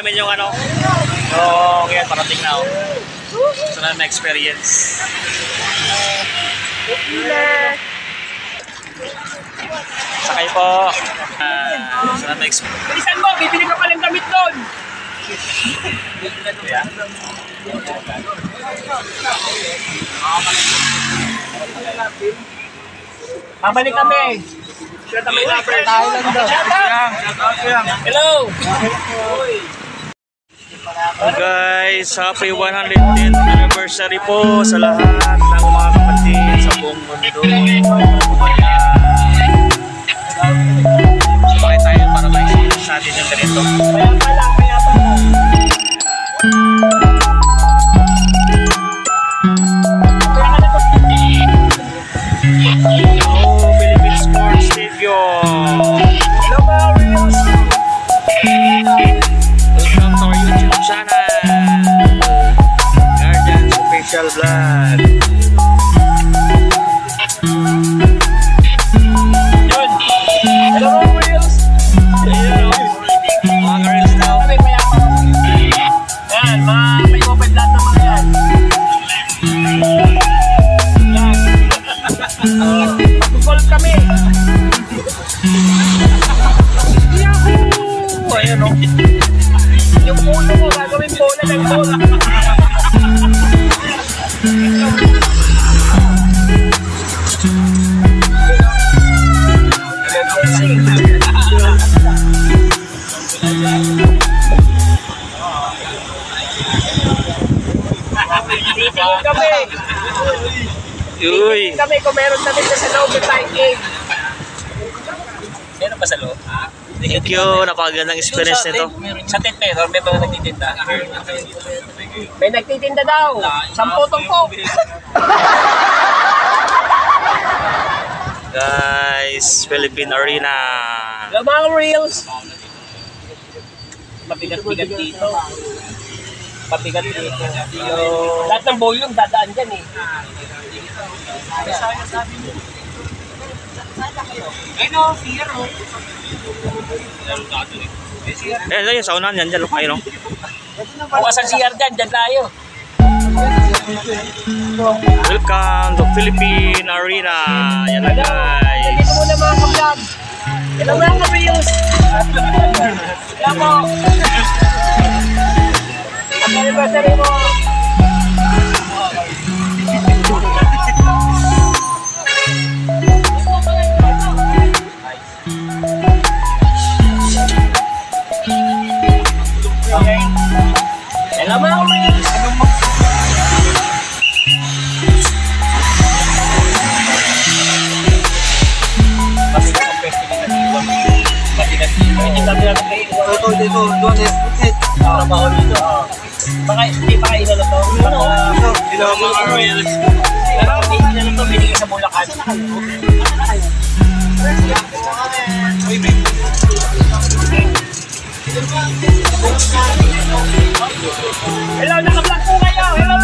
namin yung ano. So, ngayon, parating na ako. So, na experience. Sakay po. So, na experience. Bilisan mo, bibili ka palang damit doon. Yeah. Pabalik kami. Hello. Guys, happy 110th anniversary po sa lahat ng mga kapatid sa buong mundo. Sabay tayo para ma-experience natin yung ganito. Kaya pala. Philippine Sports Stadium. Hello mga Reels. Welcome to our YouTube channel, Guardians Official Vlog. Yun. Hello mga Reels. Mga Reels daw. Kami mayapang. Yan, may open lahat ng mga yan. Mag-golf kami. Yahoo! Ayun o. Yung puno mo, gagawin bola ng bola. Titingin kami. Uy! Titingin kami kung meron kami sa loob ng time game. Meron pa sa loob? Thank you, napakagandang experience nito. Sa tindahan, may mga nagtitinda. May nagtitinda daw. 10 tumpok. Guys, Philippine Arena. Yung mga Reels. Mabigat-bigat dito. Mabigat dito. Lahat ng volume dadaan dyan eh. Ano, zero. Ayan yung saunahan yan, dyan kayo no? Bukas ang CR dyan, dyan tayo. Welcome to Philippine Arena. Yan na guys. Dito muna mga ka-vlog. Hello mga ka-reels. Hello po. Ang anniversary mo. Okay. Hello mga ka-reels. Dito, doon eh. Trabaho dito. Baka hindi pa kayo na to. Dito mga Reels. Pero hindi na to binigay sa Bulacan. Hello, naka-vlog po kayo. Hello.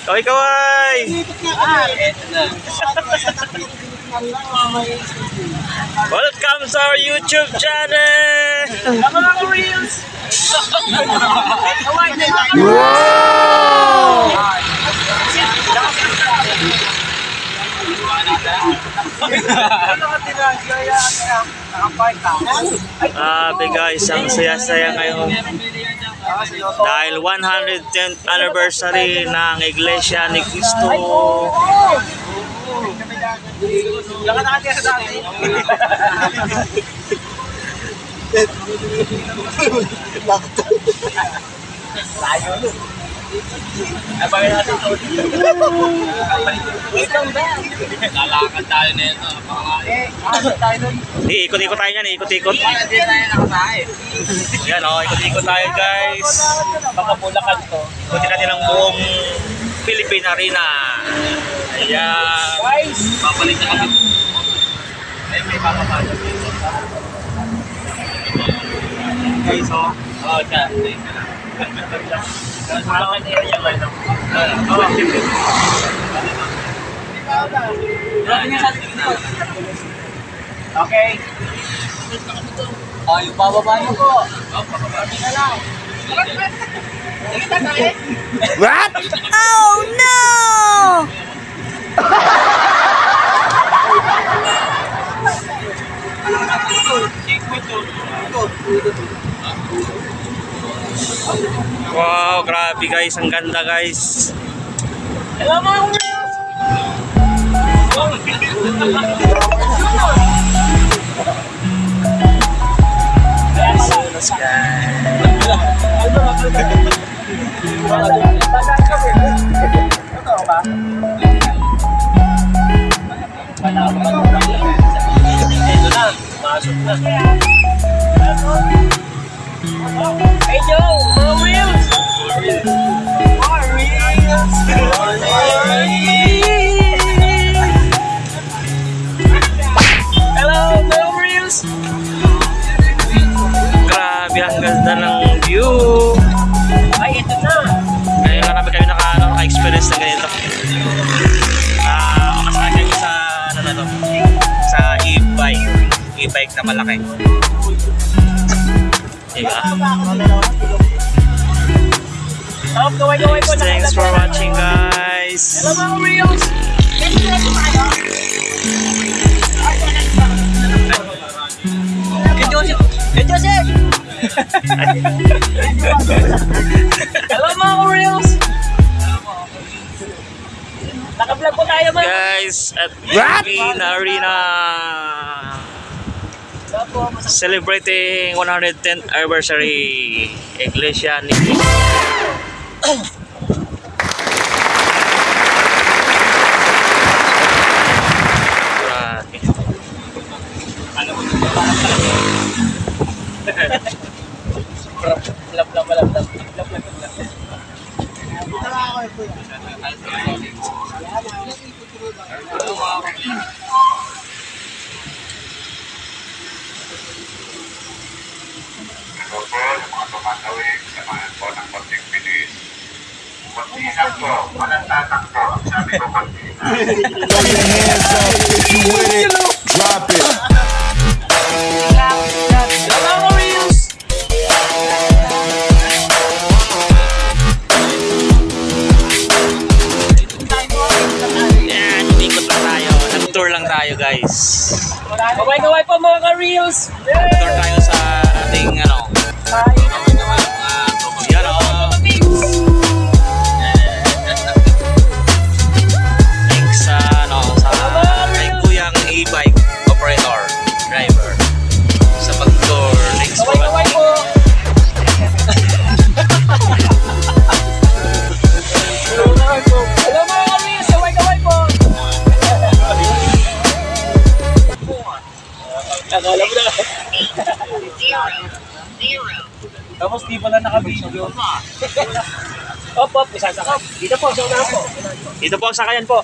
Kaway-kaway! Welcome to our YouTube channel! Mga Reels. Grabe guys, ang saya-saya ngayon. Dahil 110th anniversary ng Iglesia ni Cristo. Abangan natin ito. Lalakad tayo na ito. Ikot-ikot tayo yan, ikot-ikot. Hindi tayo nakatayo. Yan o, ikot-ikot tayo guys. Baka Bulacan to. Ikutin natin ang buong Philippine Arena. Ayan. Guys! Babalik na kami. Ay, may papapasok dito. Guys o. Oo, dyan. Okay. Oh, yung bababa niyo po. What? Oh no! Wow, grabe guys, ang ganda guys. Hello mga Wheels! Hey Joe, mga Wheels! Hello, mga Wheels! Grabe, ang ganda ng view. Ay, ito na! Ngayon lang namin kayo naka-experience na ganito. Kasama kayo sa, ano na to, sa e-bike. E-bike na malaki. Diba? Gaway-gaway po na. Thanks for watching guys. Hello mga Wheels! Hey Joseph! Hello mga Wheels! Naka-vlog po tayo mga Guys, at Arena celebrating 110th anniversary Iglesia ni Ito po, yung mga tumatawid, samahan po ng konting bilis. Konti lang po, walang tatakbo. Sabi ko konti na. Throw your hands up if you with it. Drop it. Hello mga Wheels! Yan, umikot lang tayo. Nag-tour lang tayo guys. Gaway-gaway po mga ka-Reels! Tour tayo sa ating ano. Yan o. Thanks sa ano, sa kay Kuyang e-bike operator, driver. Sa pag-tour. Thanks for Gaway-gaway watching. po! Hello mga ka-Reels! Gaway-gaway po! Nakala mo na. Tapos di pala naka-video. Op, isasakap. Dito po, sa unahan po. Dito po ang sakayan po.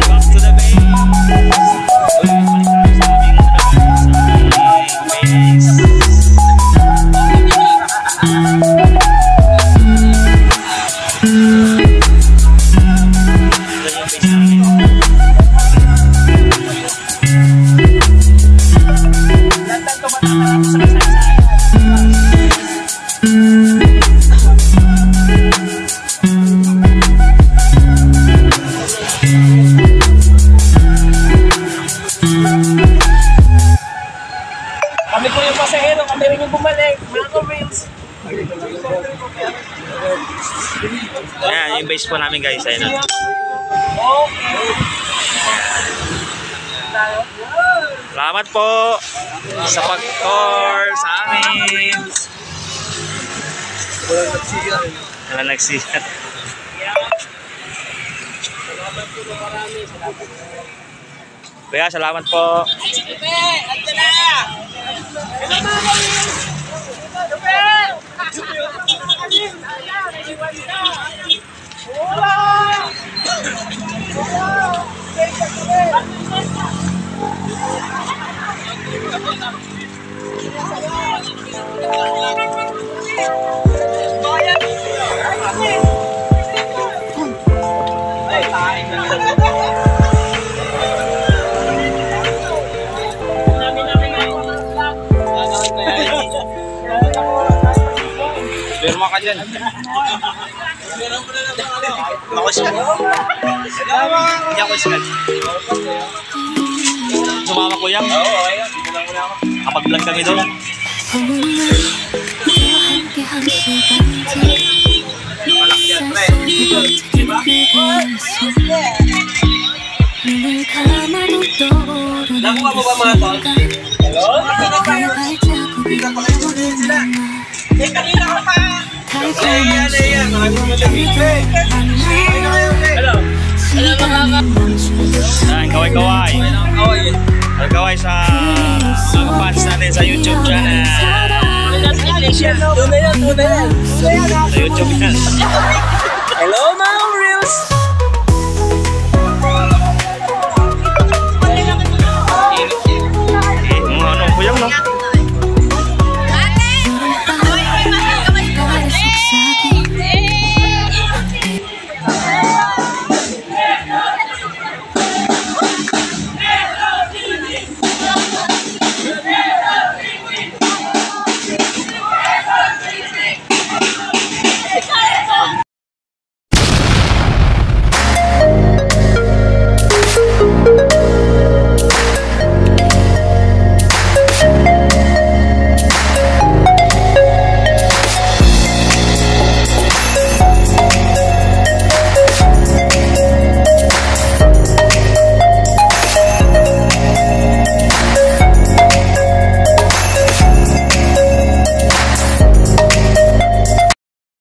Back to the base. Kami po yung pasahero, kami rin yung bumalik. Mga ka-Reels! Ayan, yung base po namin guys. Ayun na. Okay. Salamat po sa pag-tour sa amin. Wala nagsigat. Kuya, salamat po. Pirma ka dyan. Ako iskat. Hindi ako iskat. Sumama kuya. Oo, okay lang. Dito lang muna ako. Kapag-vlog kami doon. Nakuha mo ba mga tol? Hello? Eh, kanina ka pa! Ayan. Maraming malamig. Hello? Yan, kaway-kaway. Kaway-kaway sa mga fans natin sa YouTube channel. Doon na yan. Sa YouTube yan. Hello?